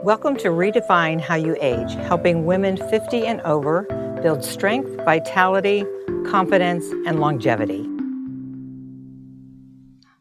Welcome to Redefine How You Age, helping women 50 and over build strength, vitality, confidence, and longevity.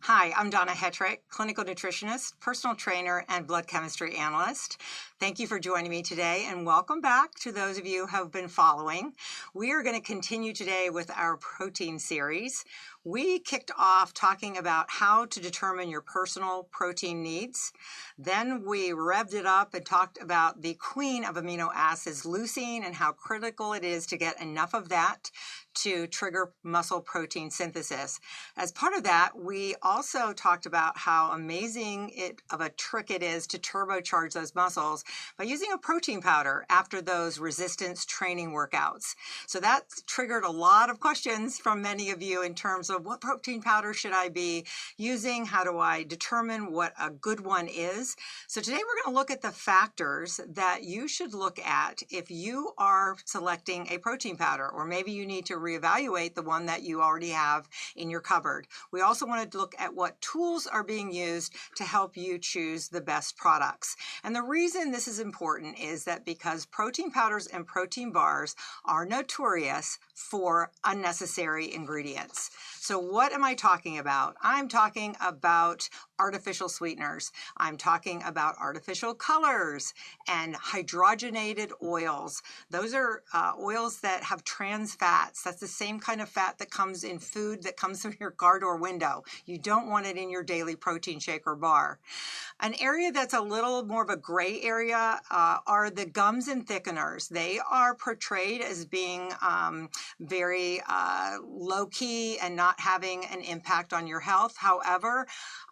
Hi, I'm Donna Hetrick, clinical nutritionist, personal trainer, and blood chemistry analyst. Thank you for joining me today, and welcome back to those of you who have been following. We are going to continue today with our protein series. We kicked off talking about how to determine your personal protein needs. Then we revved it up and talked about the queen of amino acids, leucine, and how critical it is to get enough of that to trigger muscle protein synthesis. As part of that, we also talked about how amazing of a trick it is to turbocharge those muscles by using a protein powder after those resistance training workouts. So that triggered a lot of questions from many of you in terms of what protein powder should I be using? How do I determine what a good one is? So today we're going to look at the factors that you should look at if you are selecting a protein powder, or maybe you need to reevaluate the one that you already have in your cupboard. We also want to look at what tools are being used to help you choose the best products. And the reason this is important is that because protein powders and protein bars are notorious for unnecessary ingredients. So what am I talking about? I'm talking about artificial sweeteners. I'm talking about artificial colors and hydrogenated oils. Those are oils that have trans fats. That's the same kind of fat that comes in food that comes through your car door window. You don't want it in your daily protein shake or bar. An area that's a little more of a gray area are the gums and thickeners. They are portrayed as being very low-key and not having an impact on your health. However,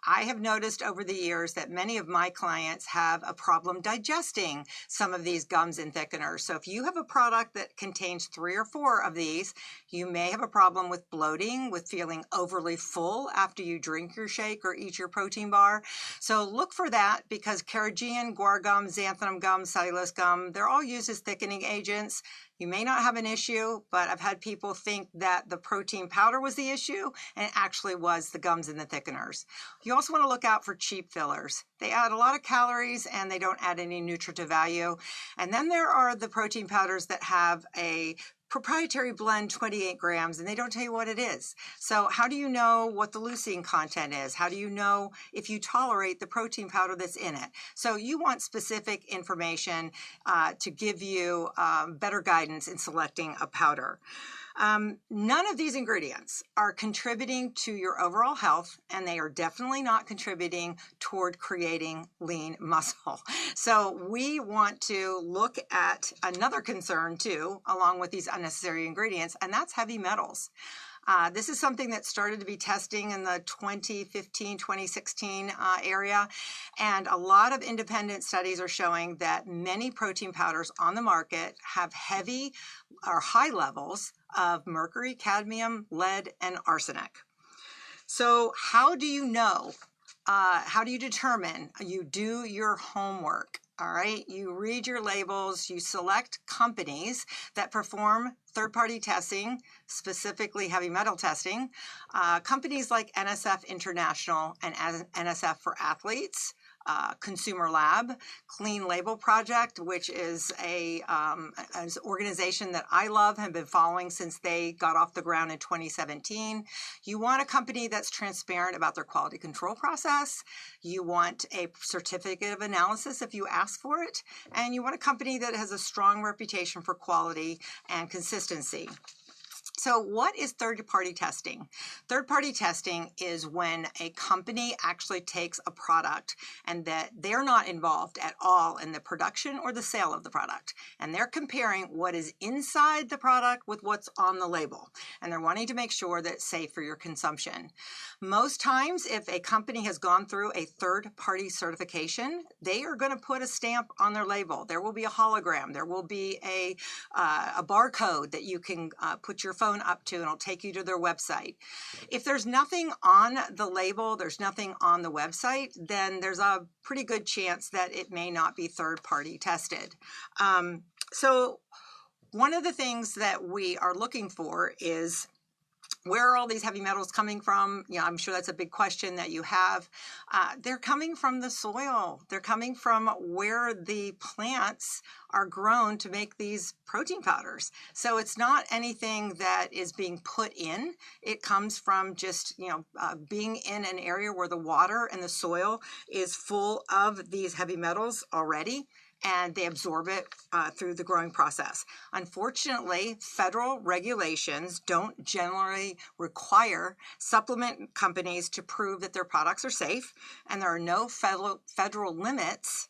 I have noticed over the years that many of my clients have a problem digesting some of these gums and thickeners. So if you have a product that contains 3 or 4 of these, you may have a problem with bloating, with feeling overly full after you drink your shake or eat your protein bar. So look for that, because carrageenan, guar gum, xanthan gum, cellulose gum, they're all used as thickening agents. You may not have an issue, but I've had people think that the protein powder was the issue, and it actually was the gums and the thickeners. You also want to look out for cheap fillers. They add a lot of calories and they don't add any nutritive value. And then there are the protein powders that have a proprietary blend, 28 grams, and they don't tell you what it is. So how do you know what the leucine content is? How do you know if you tolerate the protein powder that's in it? So you want specific information to give you better guidance in selecting a powder. None of these ingredients are contributing to your overall health, and they are definitely not contributing toward creating lean muscle. So we want to look at another concern too, along with these unnecessary ingredients, and that's heavy metals. This is something that started to be testing in the 2015, 2016 area, and a lot of independent studies are showing that many protein powders on the market have heavy or high levels of mercury, cadmium, lead, and arsenic. So how do you know? How do you determine? You do your homework. All right, you read your labels, you select companies that perform third-party testing, specifically heavy metal testing, companies like NSF International and NSF for Athletes, Consumer Lab, Clean Label Project, which is an organization that I love and have been following since they got off the ground in 2017. You want a company that's transparent about their quality control process. You want a certificate of analysis if you ask for it. And you want a company that has a strong reputation for quality and consistency. So what is third-party testing? Third-party testing is when a company actually takes a product and that they're not involved at all in the production or the sale of the product. And they're comparing what is inside the product with what's on the label. And they're wanting to make sure that it's safe for your consumption. Most times, if a company has gone through a third-party certification, they are going to put a stamp on their label. There will be a hologram. There will be a barcode that you can put your phone up to, and it'll take you to their website. If there's nothing on the label, there's nothing on the website, then there's a pretty good chance that it may not be third-party tested. So one of the things that we are looking for is Where are all these heavy metals coming from? I'm sure that's a big question that you have. They're coming from the soil. They're coming from where the plants are grown to make these protein powders. So it's not anything that is being put in. It comes from just, being in an area where the water and the soil is full of these heavy metals already, and they absorb it through the growing process. Unfortunately, federal regulations don't generally require supplement companies to prove that their products are safe, and there are no federal limits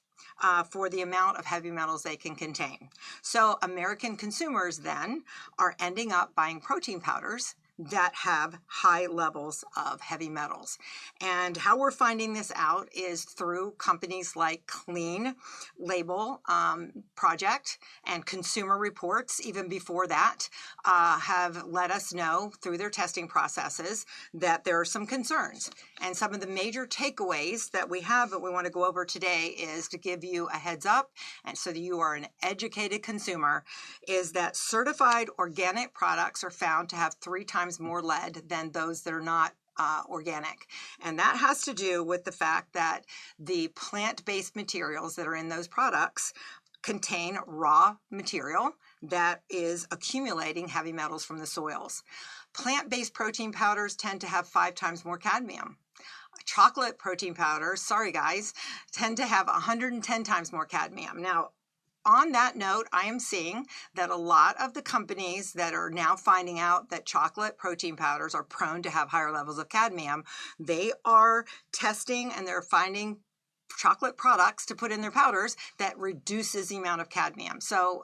for the amount of heavy metals they can contain. So American consumers then are ending up buying protein powders that have high levels of heavy metals. And how we're finding this out is through companies like Clean Label Project and Consumer Reports, even before that, have let us know through their testing processes that there are some concerns. And some of the major takeaways that we have that we want to go over today is to give you a heads up, and so that you are an educated consumer, is that certified organic products are found to have 3 times more lead than those that are not organic. And that has to do with the fact that the plant-based materials that are in those products contain raw material that is accumulating heavy metals from the soils. Plant-based protein powders tend to have 5 times more cadmium. Chocolate protein powders, sorry guys, tend to have 110 times more cadmium. Now, on that note, I am seeing that a lot of the companies that are now finding out that chocolate protein powders are prone to have higher levels of cadmium, they are testing and they're finding chocolate products to put in their powders that reduces the amount of cadmium. So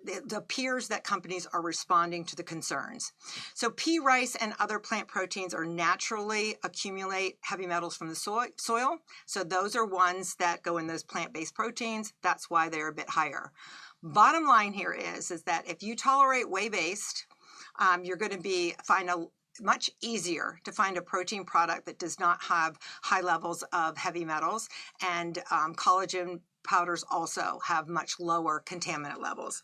it appears that companies are responding to the concerns. So pea rice and other plant proteins are naturally accumulate heavy metals from the soil. So those are ones that go in those plant-based proteins. That's why they're a bit higher. Bottom line here is that if you tolerate whey-based, you're going to find a much easier to find a protein product that does not have high levels of heavy metals, and collagen powders also have much lower contaminant levels.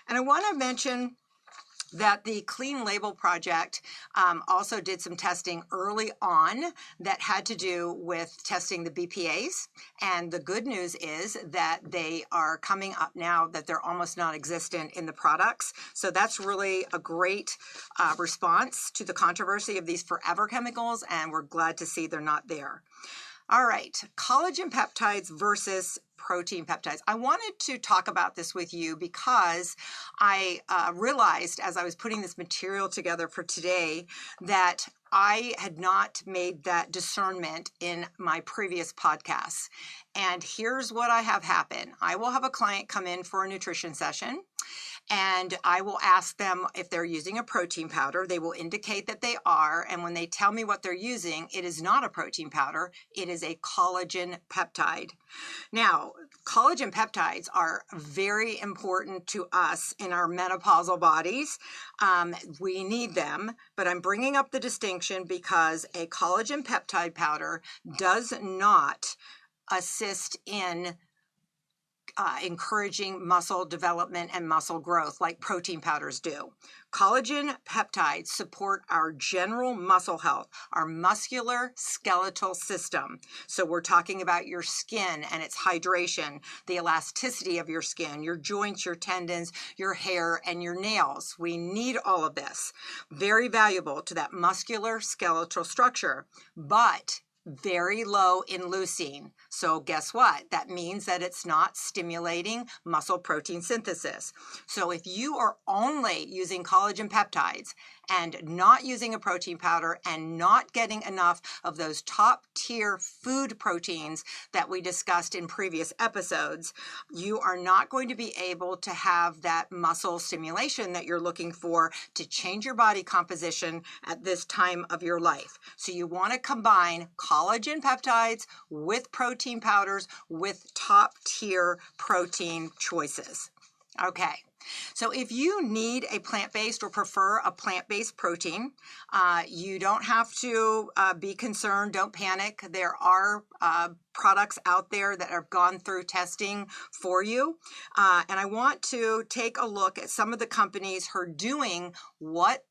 And I want to mention that the Clean Label Project also did some testing early on that had to do with testing the BPAs. And the good news is that they are coming up now that they're almost non-existent in the products. So that's really a great response to the controversy of these forever chemicals, and we're glad to see they're not there. All right, collagen peptides versus protein peptides. I wanted to talk about this with you because I realized as I was putting this material together for today that I had not made that discernment in my previous podcasts. And here's what I have happen. I will have a client come in for a nutrition session, and I will ask them if they're using a protein powder. They will indicate that they are, and when they tell me what they're using, it is not a protein powder, it is a collagen peptide. Now, collagen peptides are very important to us in our menopausal bodies. We need them, but I'm bringing up the distinction because a collagen peptide powder does not assist in encouraging muscle development and muscle growth like protein powders do. Collagen peptides support our general muscle health, our muscular skeletal system. So we're talking about your skin and its hydration, the elasticity of your skin, your joints, your tendons, your hair, and your nails. We need all of this. Very valuable to that muscular skeletal structure, but very low in leucine. So guess what? That means that it's not stimulating muscle protein synthesis. So if you are only using collagen peptides and not using a protein powder and not getting enough of those top tier food proteins that we discussed in previous episodes, you are not going to be able to have that muscle stimulation that you're looking for to change your body composition at this time of your life. So you want to combine collagen peptides with protein powders with top tier protein choices. Okay. So if you need a plant-based or prefer a plant-based protein, you don't have to be concerned. Don't panic. There are products out there that have gone through testing for you. And I want to take a look at some of the companies who are doing what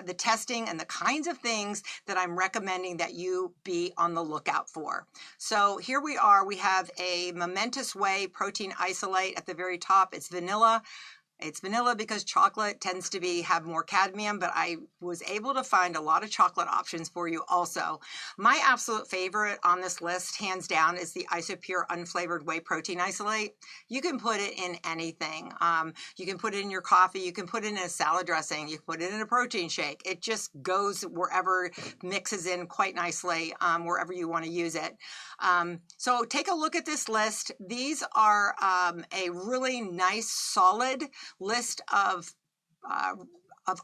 the testing and the kinds of things that I'm recommending that you be on the lookout for. So here we are. We have a momentous whey protein isolate at the very top. It's vanilla. It's vanilla because chocolate tends to have more cadmium, but I was able to find a lot of chocolate options for you also. My absolute favorite on this list, hands down, is the Isopure Unflavored Whey Protein Isolate. You can put it in anything. You can put it in your coffee. You can put it in a salad dressing. You can put it in a protein shake. It just goes wherever, mixes in quite nicely, wherever you want to use it. So take a look at this list. These are a really nice, solid list of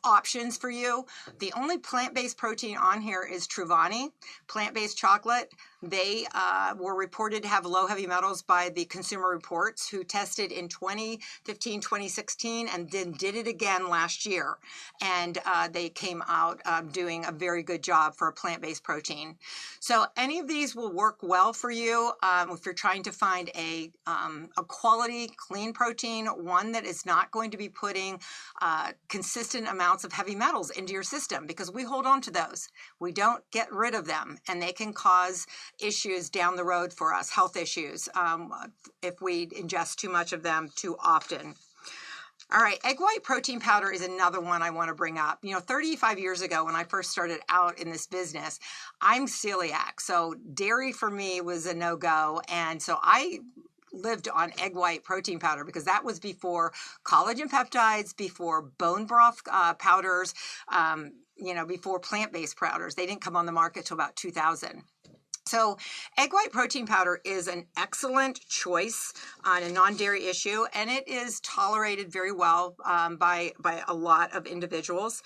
options for you. The only plant-based protein on here is Truvani, plant-based chocolate. They were reported to have low heavy metals by the Consumer Reports, who tested in 2015, 2016, and then did it again last year. And they came out doing a very good job for a plant-based protein. So any of these will work well for you if you're trying to find a quality, clean protein, one that is not going to be putting consistent amounts of heavy metals into your system, because we hold on to those. We don't get rid of them, and they can cause issues down the road for us, health issues, if we ingest too much of them too often. All right, egg white protein powder is another one I want to bring up. 35 years ago when I first started out in this business, I'm celiac, so dairy for me was a no-go, and so I lived on egg white protein powder because that was before collagen peptides, before bone broth powders, before plant-based powders. They didn't come on the market till about 2000. So egg white protein powder is an excellent choice on a non-dairy issue, and it is tolerated very well by a lot of individuals.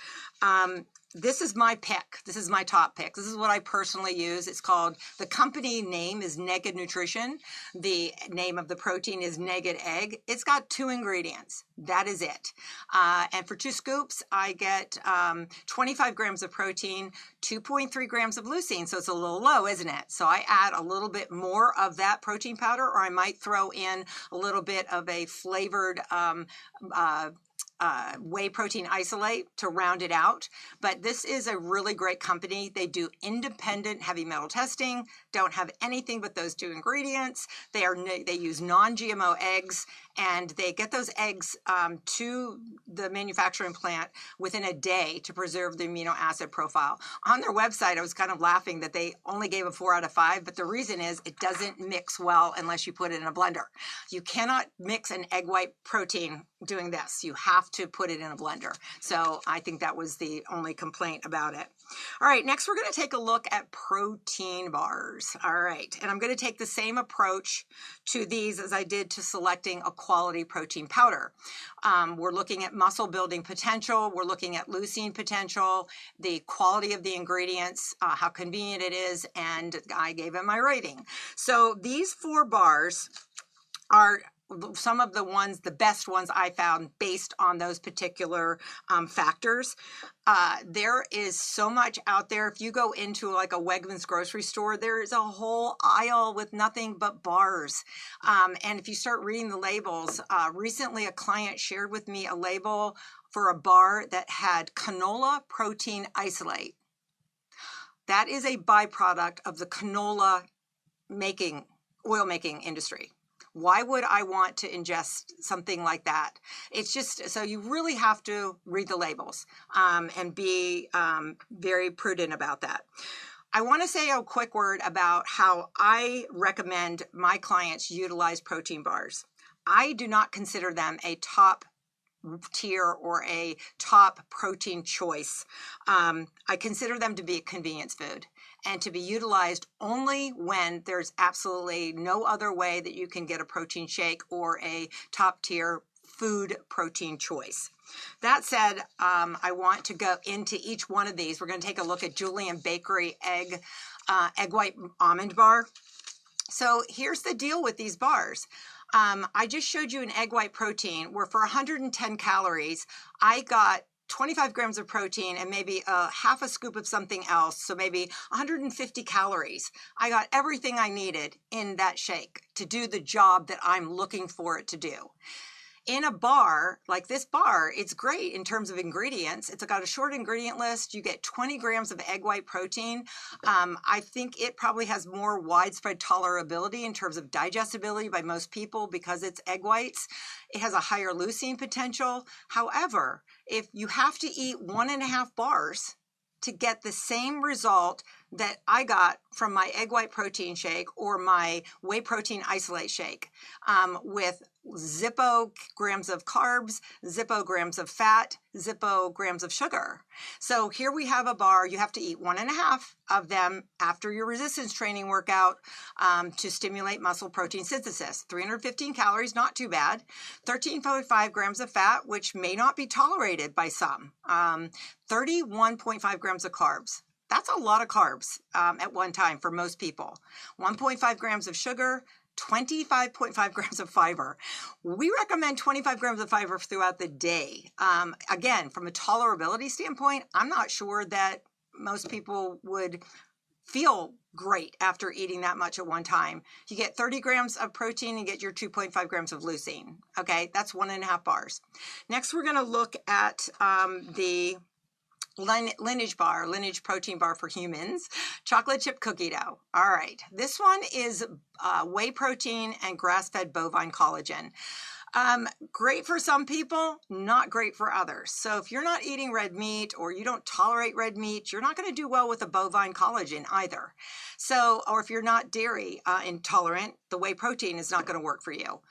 This is my pick. This is my top pick. This is what I personally use. It's called, the company name is Naked Nutrition. The name of the protein is Naked Egg. It's got 2 ingredients. That is it. And for 2 scoops, I get 25 grams of protein, 2.3 grams of leucine. So it's a little low, isn't it? So I add a little bit more of that protein powder, or I might throw in a little bit of a flavored whey protein isolate to round it out. But this is a really great company. They do independent heavy metal testing, don't have anything but those 2 ingredients. They use non-GMO eggs, and they get those eggs to the manufacturing plant within a day to preserve the amino acid profile. On their website, I was kind of laughing that they only gave a 4 out of 5, but the reason is it doesn't mix well unless you put it in a blender. You cannot mix an egg white protein doing this. You have to put it in a blender. So I think that was the only complaint about it. All right, next we're going to take a look at protein bars. All right, and I'm going to take the same approach to these as I did to selecting a quality protein powder. We're looking at muscle building potential. We're looking at leucine potential, the quality of the ingredients, how convenient it is, and I gave it my rating. So these 4 bars are some of the best ones I found based on those particular factors. There is so much out there. If you go into like a Wegmans grocery store, there is a whole aisle with nothing but bars. And if you start reading the labels, recently a client shared with me a label for a bar that had canola protein isolate. That is a byproduct of the canola oil making industry. Why would I want to ingest something like that? It's just, so you really have to read the labels and be very prudent about that. I want to say a quick word about how I recommend my clients utilize protein bars. I do not consider them a top tier or a top protein choice. I consider them to be a convenience food and to be utilized only when there's absolutely no other way that you can get a protein shake or a top tier food protein choice. That said, I want to go into each one of these. We're going to take a look at Julian Bakery egg white almond bar. So here's the deal with these bars. I just showed you an egg white protein where for 110 calories, I got 25 grams of protein and maybe half a scoop of something else, so maybe 150 calories. I got everything I needed in that shake to do the job that I'm looking for it to do. In a bar, like this bar, it's great in terms of ingredients. It's got a short ingredient list. You get 20 grams of egg white protein. I think it probably has more widespread tolerability in terms of digestibility by most people because it's egg whites. It has a higher leucine potential. However, if you have to eat 1.5 bars to get the same result that I got from my egg white protein shake or my whey protein isolate shake, with zippo grams of carbs, zippo grams of fat, zippo grams of sugar. So here we have a bar. You have to eat 1.5 of them after your resistance training workout to stimulate muscle protein synthesis. 315 calories, not too bad. 13.5 grams of fat, which may not be tolerated by some. 31.5 grams of carbs. That's a lot of carbs at one time for most people. 1.5 grams of sugar, 25.5 grams of fiber. We recommend 25 grams of fiber throughout the day. Again, from a tolerability standpoint, I'm not sure that most people would feel great after eating that much at one time. You get 30 grams of protein and get your 2.5 grams of leucine. Okay, that's 1.5 bars. Next, we're going to look at the Lineage bar, Lineage protein bar for humans, chocolate chip cookie dough. All right, this one is whey protein and grass-fed bovine collagen. Great for some people, not great for others. So if you're not eating red meat or you don't tolerate red meat, you're not going to do well with the bovine collagen either. So, or if you're not dairy intolerant, the whey protein is not going to work for you.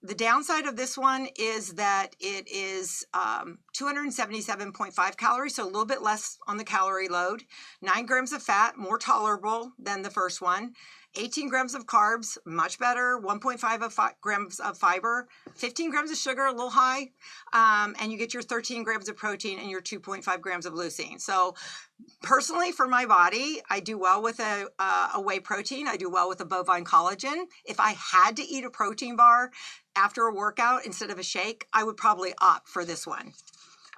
The downside of this one is that it is 277.5 calories, so a little bit less on the calorie load. 9 grams of fat, more tolerable than the first one. 18 grams of carbs, much better. 1.5 grams of fiber. 15 grams of sugar, a little high. And you get your 13 grams of protein and your 2.5 grams of leucine. So personally, for my body, I do well with a whey protein. I do well with a bovine collagen. If I had to eat a protein bar after a workout instead of a shake, I would probably opt for this one.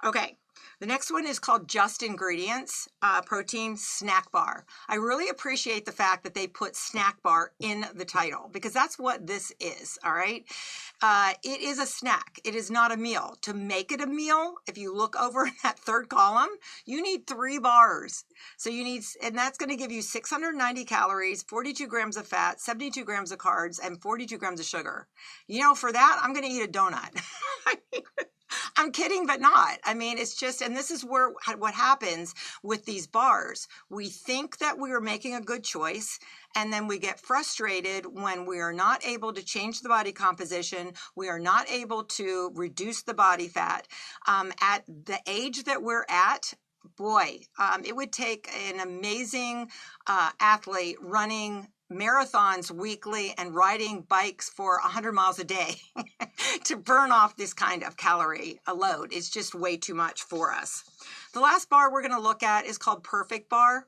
Okay. The next one is called Just Ingredients Protein Snack Bar. I really appreciate the fact that they put snack bar in the title because that's what this is, all right? It is a snack. It is not a meal. To make it a meal, if you look over in that third column, you need 3 bars. So you need, and that's going to give you 690 calories, 42 grams of fat, 72 grams of carbs, and 42 grams of sugar. You know, for that, I'm going to eat a donut. I'm kidding, but not. I mean, it's just, and this is where what happens with these bars. We think that we are making a good choice, and then we get frustrated when we are not able to change the body composition. We are not able to reduce the body fat. At the age that we're at, boy, it would take an amazing athlete running marathons weekly and riding bikes for 100 miles a day to burn off this kind of calorie load. It's just way too much for us. The last bar we're going to look at is called Perfect Bar.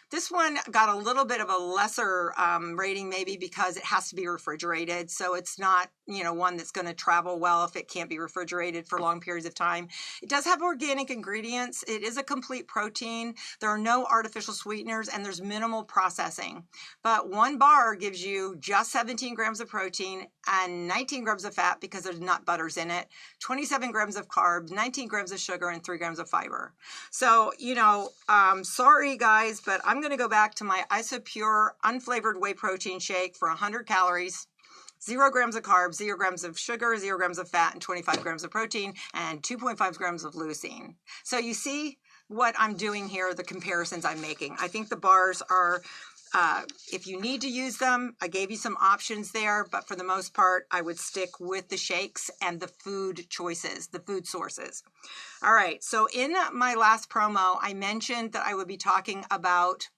This one got a little bit of a lesser rating maybe because it has to be refrigerated. So it's not, you know, one that's going to travel well if it can't be refrigerated for long periods of time. It does have organic ingredients. It is a complete protein. There are no artificial sweeteners and there's minimal processing. But one bar gives you just 17 grams of protein and 19 grams of fat because there's nut butters in it, 27 grams of carbs, 19 grams of sugar, and 3 grams of fiber. So, you know, sorry guys, but I'm going to go back to my Isopure unflavored whey protein shake for 100 calories, 0 grams of carbs, 0 grams of sugar, 0 grams of fat, and 25 grams of protein, and 2.5 grams of leucine. So you see what I'm doing here, the comparisons I'm making. I think the bars are, if you need to use them, I gave you some options there, but for the most part, I would stick with the shakes and the food choices, the food sources. All right, so in my last promo, I mentioned that I would be talking about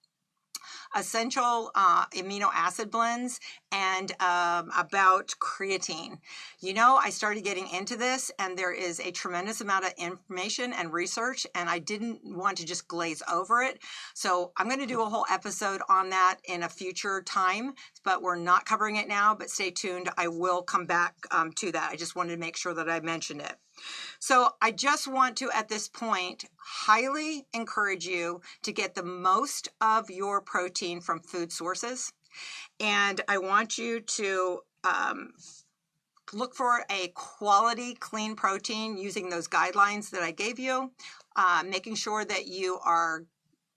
essential amino acid blends and about creatine. You know, I started getting into this and there is a tremendous amount of information and research and I didn't want to just glaze over it. So I'm going to do a whole episode on that in a future time, but we're not covering it now, but stay tuned. I will come back to that. I just wanted to make sure that I mentioned it. So I just want to, at this point, highly encourage you to get the most of your protein from food sources. And I want you to Look for a quality, clean protein using those guidelines that I gave you, making sure that you are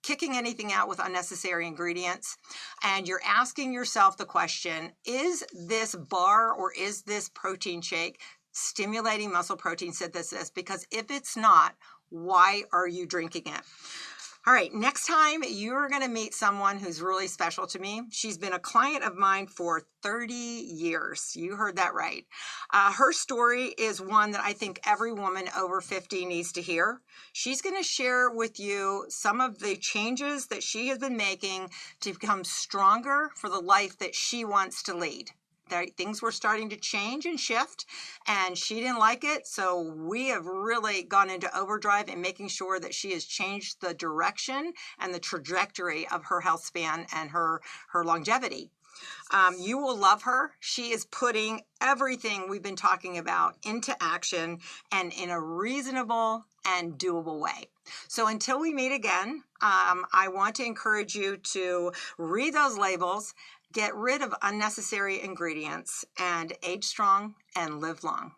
kicking anything out with unnecessary ingredients, and you're asking yourself the question, is this bar or is this protein shake stimulating muscle protein synthesis? Because if it's not, why are you drinking it? All right, next time you're going to meet someone who's really special to me. She's been a client of mine for 30 years. You heard that right. Her story is one that I think every woman over 50 needs to hear. She's going to share with you some of the changes that she has been making to become stronger for the life that she wants to lead. Things were starting to change and shift, and she didn't like it. So we have really gone into overdrive in making sure that she has changed the direction and the trajectory of her health span and her longevity. You will love her. She is putting everything we've been talking about into action and in a reasonable and doable way. So until we meet again, I want to encourage you to read those labels, get rid of unnecessary ingredients, and age strong and live long.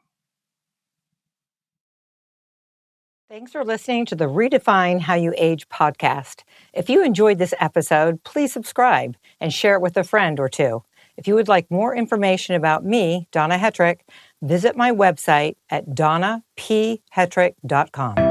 Thanks for listening to the Redefine How You Age podcast. If you enjoyed this episode, please subscribe and share it with a friend or two. If you would like more information about me, Donna Hetrick, visit my website at donnaphetrick.com.